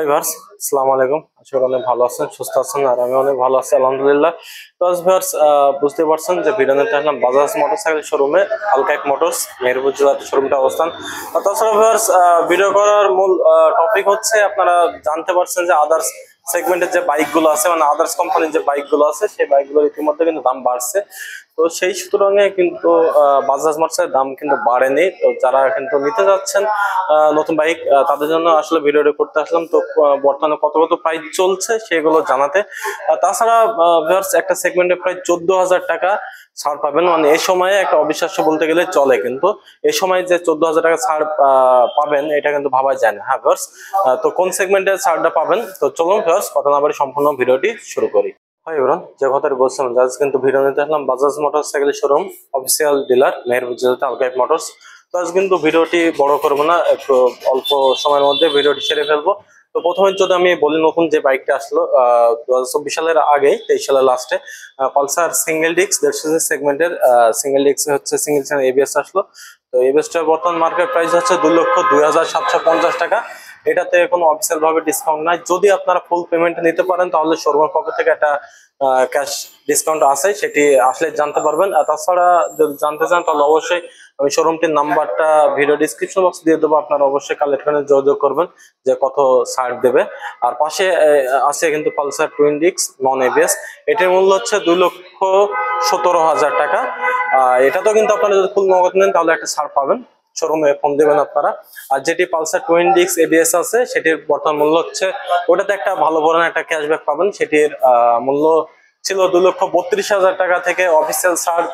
High verse, আসসালামু আলাইকুম। আশা করি অনেক ভালো আছেন, সুস্থ আছেন, আর আমি অনেক ভালো আছি আলহামদুলিল্লাহ। তো ভার্স, বুঝতে পারছেন যে ভিডিও নিতে আসলাম বাজাজ মোটরসাইকেল শোরুমে, আলকাইক মোটরস মেহেরপুর জেলাতে শোরুমটা অবস্থান। আর তাছাড়া ভার্স, ভিডিও করার মূল টপিক হচ্ছে আপনারা জানতে পারছেন যে আদার্স সেগমেন্টের যে বাইকগুলো আছে, মানে আদার্স কোম্পানির যে বাইকগুলো আছে, সেই বাইকগুলোর ইতিমধ্যে কিন্তু দাম বাড়ছে। তো সেই সুতরাং কিন্তু বাজাজ মোটরসাইকেলের দাম কিন্তু বাড়েনি। তো যারা কিন্তু নিতে যাচ্ছেন নতুন বাইক, তাদের জন্য আসলে ভিডিওটি করতে আসলাম। তো বর্তমানে কত কত প্রাইস চলছে সেগুলো জানাতে। তাছাড়া ভিউয়ার্স, একটা সেগমেন্টে প্রায় 14,000 টাকা ছাড় পাবেন, মানে এই সময়ে একটা অবিশ্বাস্য বলতে গেলে চলে। কিন্তু এই সময় যে 14,000 টাকা ছাড় পাবেন, এটা কিন্তু ভাবা যায় না। হ্যাঁ ভিউয়ার্স, তো কোন সেগমেন্টে ছাড়টা পাবেন, তো চলুন ভিউয়ার্স কথা না বাড়ি সম্পূর্ণ ভিডিওটি শুরু করি। হাই এভরিওয়ান, যে কথাটি বলছিলাম, জাজ কিন্তু ভিডিও নিতে আসলাম Bajaj motorcycle showroom official dealer Meherpur জেলাতে আলকাইক মোটরস। তো আজ কিন্তু ভিডিওটি বড় করবো না, একটু অল্প সময়ের মধ্যে ভিডিওটি সেরে ফেলবো। তো প্রথমে যদি আমি বলি, নতুন যে বাইকটা আসলো 2024 সালের আগে 23 সালের লাস্টে পালসার সিঙ্গেল ডিস্ক 150 সেগমেন্টের সিঙ্গেল ডিস্ক হচ্ছে সিঙ্গেল চ্যানেল এবিএস আসলো। তো এবিএসটার বর্তমান মার্কেট প্রাইস হচ্ছে 2,02,750 টাকা। এটাতে কোনো অফিসিয়াল ভাবে ডিসকাউন্ট নাই। যদি আপনারা ফুল পেমেন্ট নিতে পারেন তাহলে শোরুমের পক্ষ থেকে একটা ক্যাশ ডিসকাউন্ট আছে, সেটি আসলে জানতে পারবেন। আর তাছাড়া যদি জানতে চান তাহলে অবশ্যই আমি শোরুমটির নাম্বারটা ভিডিও ডিসক্রিপশন বক্স দিয়ে দেবো, আপনারা অবশ্যই কালেক্ট করে যোগাযোগ করবেন যে কত ছাড় দেবে। আর পাশে আছে কিন্তু Pulsar twin disk non ABS, এটির মূল্য হচ্ছে 2,17,000 টাকা। এটা তো কিন্তু আপনারা যদি ফুল নগদ নেন তাহলে একটা ছাড় পাবেন, শোরুমে ফোন দেবেন আপনারা। আর যেটি পালসার টুইন ডিস্ক এবিএস আছে সেটির বর্তমান মূল্য হচ্ছে, ওটাতে একটা ভালো ধরনের একটা ক্যাশব্যাক পাবেন। সেটির মূল্য ছিল 2,32,000 টাকা থেকে অফিসিয়াল ছাড়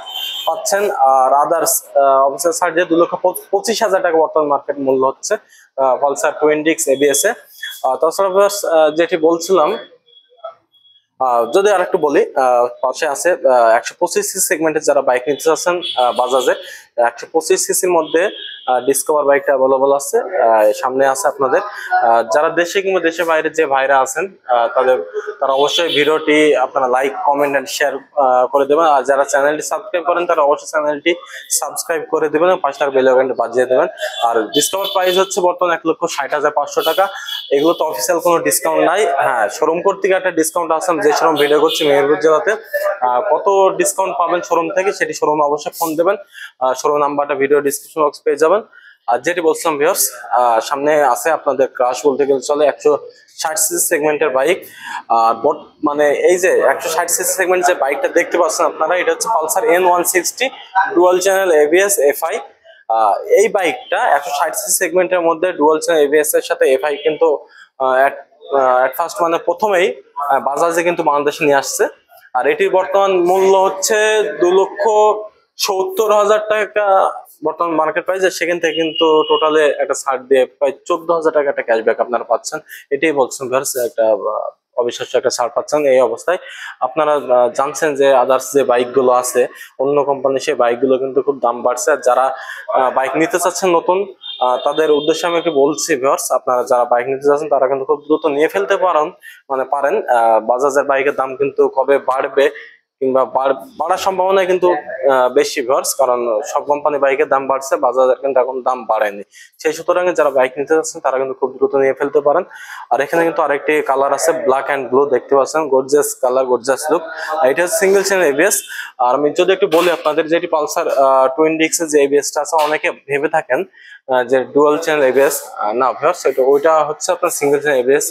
পাচ্ছেন। আর আদার্স অফিসিয়াল ছাড় যে 2,25,000 টাকা বর্তমান মার্কেট মূল্য হচ্ছে পালসার টুইন ডিস্ক এবিএস এ। তাছাড়া যেটি বলছিলাম, যদি আর একটু বলি, পাশে আছে 125 সিসি সেগমেন্টের যারা বাইক নিতে চাচ্ছেন বাজাজে, 125 সিসির মধ্যে ডিসকভার বাইকটা অ্যাভেলেবল আছে। সামনে আছে আপনাদের যারা দেশে কিংবা দেশের বাইরে যে ভাইরা আছেন তারা অবশ্যই ভিডিওটি আপনারা লাইক কমেন্ট এন্ড শেয়ার করে দেবেন। আর যারা চ্যানেলটি সাবস্ক্রাইব করেন তারা অবশ্যই চ্যানেলটি সাবস্ক্রাইব করে দেবেন এবং 5 টাকা বেল আইকনটি বাজিয়ে দেবেন। আর ডিসকভার প্রাইস হচ্ছে বর্তমানে 1,60,500 টাকা। এগুলো তো অফিসিয়াল কোনো ডিসকাউন্ট নাই। হ্যাঁ, শোরুম কর্তৃক একটা ডিসকাউন্ট আছে, যে শোরুম ভিডিও করছি মেহেরপুর জেলাতে। কত ডিসকাউন্ট পাবেন শোরুম থেকে সেটি শোরুমে অবশ্যই ফোন দেবেন, শোরুম নাম্বারটা ভিডিও ডিসক্রিপশন বক্স পেয়ে যাবেন। আর যেটি বলছিলাম ভিউয়ার্স, সামনে আছে আপনাদের ক্রাশ বলতে গেলে চলে 160 সিসি সেগমেন্টের বাইক। আর মানে এই যে 160 সিসি সেগমেন্ট যে বাইকটা দেখতে পাচ্ছেন আপনারা, এটা হচ্ছে Pulsar N160 dual channel ABS FI. এই বাইকটা 160 সিসি সেগমেন্টের মধ্যে ডুয়াল চ্যানেল এবিএস এর সাথে এফআই কিন্তু এট ফার্স্ট মানে প্রথমেই বাজাজে কিন্তু বাংলাদেশে নিয়ে আসছে। আর এটির বর্তমান মূল্য হচ্ছে 2,70,000 টাকা বর্তমান মার্কেট প্রাইস। সেখান থেকে কিন্তু টোটালে একটা ছাড় দিয়ে প্রায় 14,000 টাকা একটা ক্যাশব্যাক আপনারা পাচ্ছেন। এটাই বলছেন ভার্স, একটা অবিশ্বাস্য একটা ছাড় পাচ্ছেন। এই অবস্থায় আপনারা জানছেন যে আদার্স যে বাইকগুলো আছে অন্য কোম্পানির, সেই বাইকগুলো কিন্তু খুব দাম বাড়ছে। আর যারা বাইক নিতে চাচ্ছেন নতুন, তাদের উদ্দেশ্যে আমি একটু বলছি ভিউয়ার্স, আপনারা যারা বাইক নিতে চাচ্ছেন তারা কিন্তু খুব দ্রুত নিয়ে ফেলতে পারেন। বাজাজের বাইকের দাম কিন্তু কবে বাড়বে কিংবা বাড়ার সম্ভাবনা কিন্তু বেশি ভিউয়ার্স, কারণ সব কোম্পানি বাইকের দাম বাড়ছে, বাজাজের কিন্তু এখন দাম বাড়েনি। সেই সুতরাং যারা বাইক নিতে যাচ্ছেন তারা কিন্তু খুব দ্রুত নিয়ে ফেলতে পারেন। আর এখানে কিন্তু আরেকটি কালার আছে, ব্ল্যাক অ্যান্ড ব্লু, দেখতে পাচ্ছেন, গর্জিয়াস কালার, গর্জিয়াস লুক। এটা হচ্ছে সিঙ্গেল চ্যানেল এবিএস। আর আমি যদি একটু বলি আপনাদের, যেটি পালসার টুইন ডিস্কের যে এবিএসটা আছে, অনেকে ভেবে থাকেন যে ডুয়াল চ্যানেল এবিএস, না ভিউয়ার্স, ওইটা হচ্ছে আপনার সিঙ্গেল চ্যানেল এবিএস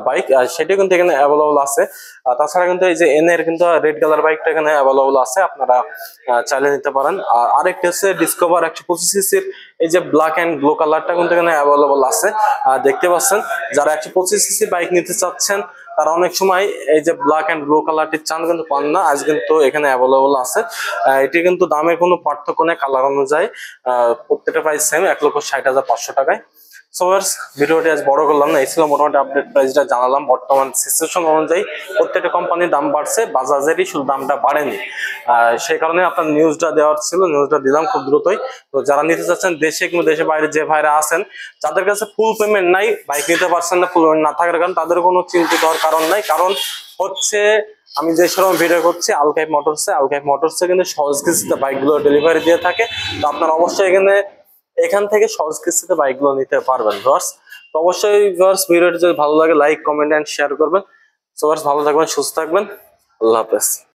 বাইক, সেটা কিন্তু এখানে অ্যাভেলেবল আছে। তাছাড়া কিন্তু এই যে এন এর কিন্তু রেড কালার বাইকটা এখানে অ্যাভেলেবল আছে, আপনারা চাইলে নিতে পারেন। আর আরেকটি হচ্ছে ডিসকভার 125 সিসির এই যে ব্ল্যাক এন্ড ব্লু কালারটা কিন্তু এখানে অ্যাভেলেবল আছে। দেখতে পাচ্ছেন, যারা 125 সিসি বাইক নিতে চাচ্ছেন তারা অনেক সময় এই যে ব্ল্যাক এন্ড ব্লু কালারটি চান কিন্তু পান না, আজ কিন্তু এখানে অ্যাভেলেবল আছে। এটি কিন্তু দামের কোনো পার্থক্য নেই, কালার অনুযায়ী প্রত্যেকটা প্রাইস সেম, 1,60,500 টাকায়। সো ভিডিওটি আজ বড় করলাম না, এই ছিল মোটামুটি আপডেট প্রাইসটা জানালাম। বর্তমান সিচুয়েশন অনুযায়ী প্রত্যেকটা কোম্পানির দাম বাড়ছে, বাজাজেরই শুধু দামটা বাড়েনি। সেই কারণে আপনার নিউজটা দেওয়ার ছিল, নিউজটা দিলাম খুব দ্রুতই। তো যারা নিতে চাচ্ছেন দেশে কিংবা দেশের বাইরে যে ভাইরা আছেন, যাদের কাছে ফুল পেমেন্ট নাই, বাইক নিতে পারছেন না ফুল পেমেন্ট না থাকার কারণে, তাদের কোনো চিন্তিত হওয়ার কারণ নাই। কারণ হচ্ছে আমি যে সময় ভিডিও করছি আলকাইক মোটরসে কিন্তু সহজ কিস্তিতে বাইকগুলো ডেলিভারি দিয়ে থাকে। তো আপনারা অবশ্যই এখান থেকে সহজ কিস্তিতে বাইকগুলো নিতে পারবেন ভিউয়ার্স। তো অবশ্যই ভিউয়ার্স ভিডিওটি যদি ভালো লাগে লাইক কমেন্ট এন্ড শেয়ার করবেন। সো ভালো থাকবেন, সুস্থ থাকবেন, আল্লাহ হাফেজ।